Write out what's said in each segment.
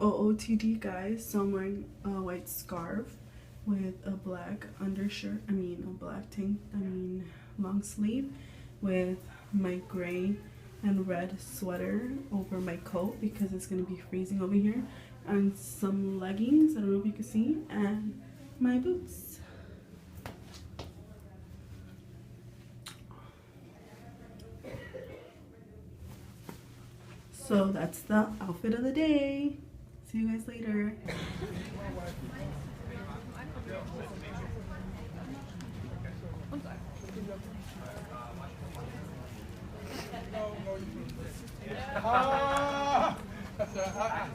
OOTD, guys. So I'm wearing a white scarf with a black undershirt. A black tank. Long sleeve with my gray and red sweater over my coat because it's gonna be freezing over here, and some leggings. I don't know if you can see, and my boots. So that's the outfit of the day. See you guys later.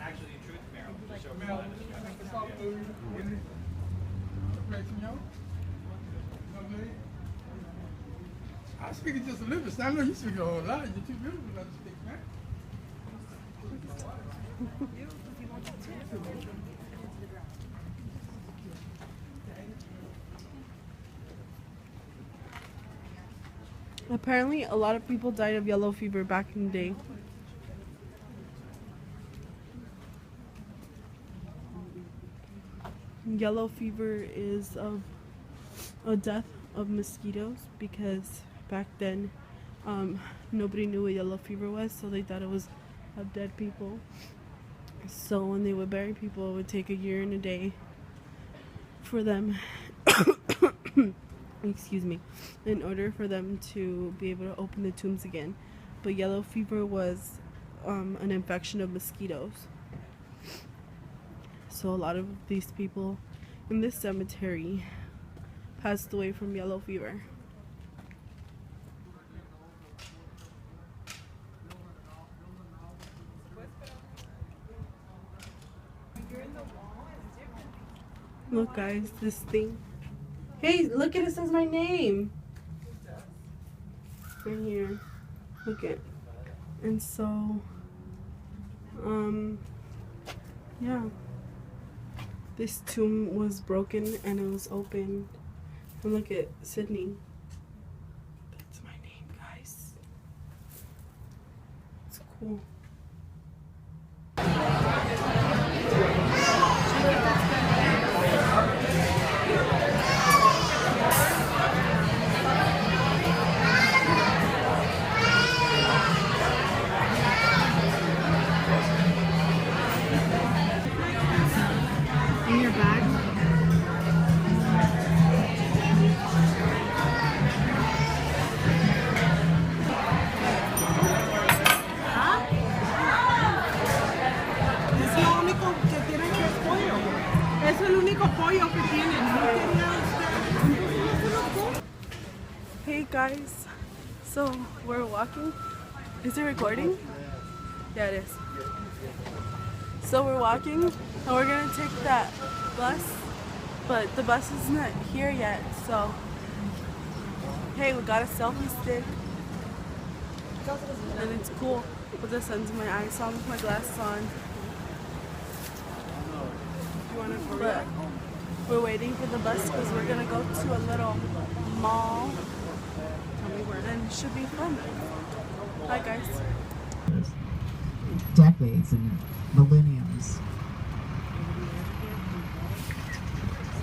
Actually, truth, Meryl. I speak it just a little bit. I know you speak a whole lot. You're too beautiful to speak, man. Apparently, a lot of people died of yellow fever back in the day. Yellow fever is a death of mosquitoes because back then nobody knew what yellow fever was, so they thought it was of dead people. So when they would bury people, it would take a year and a day for them excuse me, in order for them to be able to open the tombs again. But yellow fever was an infection of mosquitoes. So a lot of these people in this cemetery passed away from yellow fever. Look, guys, this thing. Hey, look at it, says my name. Right here. Look at. And so, yeah. This tomb was broken and it was open. And look at Sidney. That's my name, guys. It's cool. Hey guys, so we're walking. Is it recording? Yeah, it is. So we're walking and we're gonna take that bus, but the bus is not here yet. So hey, we got a selfie stick and it's cool with the sun's in my eyes, so I'm with my glasses on. But we're waiting for the bus because we're gonna go to a little mall. And it should be fun. Bye, guys. Decades and millenniums.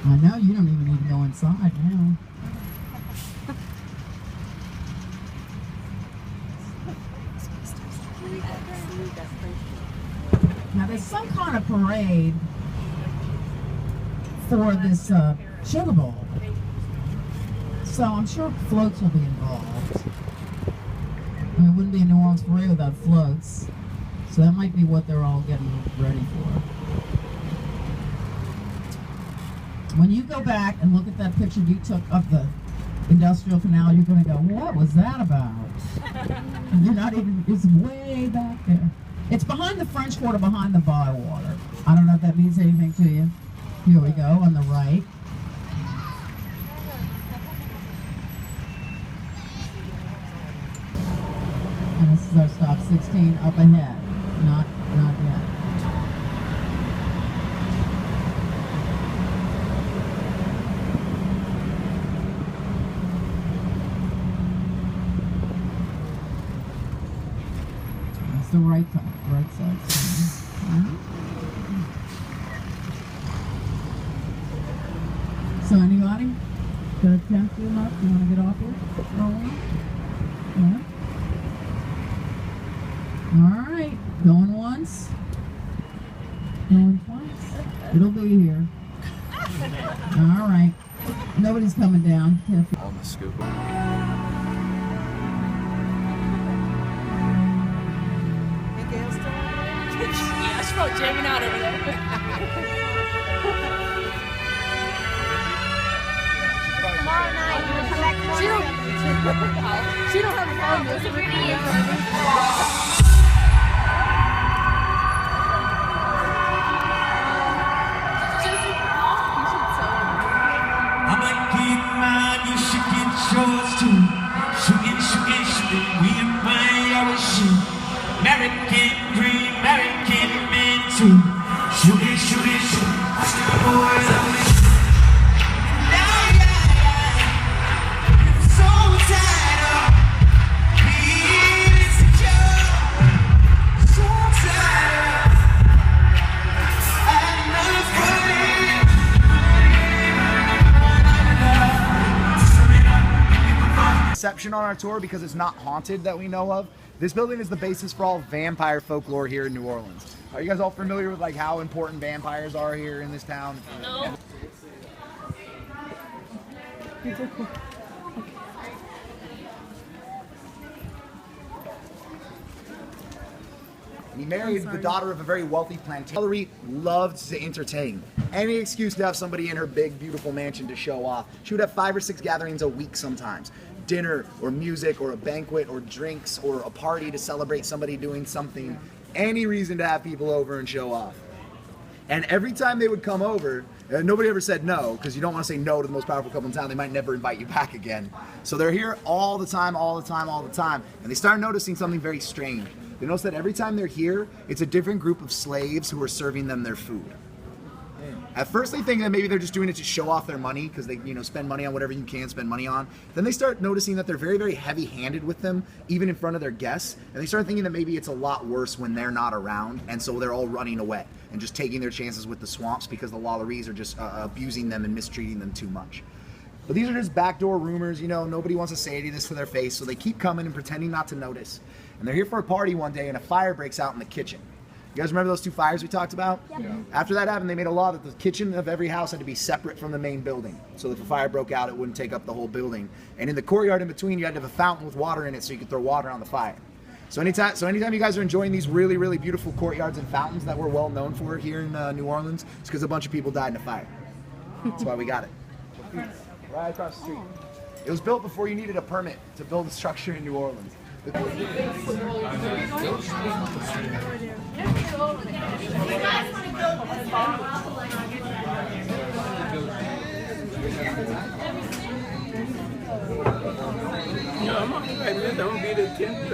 I know you don't even need to go inside now. Now there's some kind of parade for this Sugar Bowl. So I'm sure floats will be involved. I mean, it wouldn't be a New Orleans parade without floats. So that might be what they're all getting ready for. When you go back and look at that picture you took of the Industrial Canal, you're going to go, what was that about? And you're not even, it's way back there. It's behind the French Quarter, behind the Bywater. I don't know if that means anything to you. Here we go, on the right. And this is our stop 16 up ahead, not yet. That's the right side. So anybody? Got a tent good enough? You want to get off here for a while? Yeah. All right. Going once. Going twice. It'll be here. All right. Nobody's coming down. Careful. On the scoop. Yeah, she's probably jamming out over there. Tomorrow night, you will come back tomorrow. She don't have a phone though, so we can I'm a kid man, you should get yours too. Shooting, we and my always shoot. American dream, American men too. Shooting, watch the boys only. I'm so tired of being insecure. So tired of Exception on our tour because it's not haunted that we know of. This building is the basis for all vampire folklore here in New Orleans. Are you guys all familiar with like how important vampires are here in this town? No. He married the daughter of a very wealthy plantation. Hillary loved to entertain. Any excuse to have somebody in her big, beautiful mansion to show off. She would have 5 or 6 gatherings a week sometimes. Dinner or music or a banquet or drinks or a party to celebrate somebody doing something. Any reason to have people over and show off. And every time they would come over, nobody ever said no, because you don't want to say no to the most powerful couple in town. They might never invite you back again. So they're here all the time. And they started noticing something very strange. They notice that every time they're here, it's a different group of slaves who are serving them their food. At first they think that maybe they're just doing it to show off their money because they spend money on whatever you can spend money on. Then they start noticing that they're very, very heavy-handed with them, even in front of their guests. And they start thinking that maybe it's a lot worse when they're not around, and so they're all running away and just taking their chances with the swamps because the Lolleries are just abusing them and mistreating them too much. But these are just backdoor rumors, nobody wants to say any of this to their face, so they keep coming and pretending not to notice. And they're here for a party one day and a fire breaks out in the kitchen. You guys remember those 2 fires we talked about? Yep. Yeah. After that happened, they made a law that the kitchen of every house had to be separate from the main building. So that if a fire broke out, it wouldn't take up the whole building. And in the courtyard in between, you had to have a fountain with water in it so you could throw water on the fire. So anytime you guys are enjoying these really, really beautiful courtyards and fountains that we're well known for here in New Orleans, it's because a bunch of people died in a fire. That's why we got it. Right across the street. It was built before you needed a permit to build a structure in New Orleans. I'm not going to be the 10th.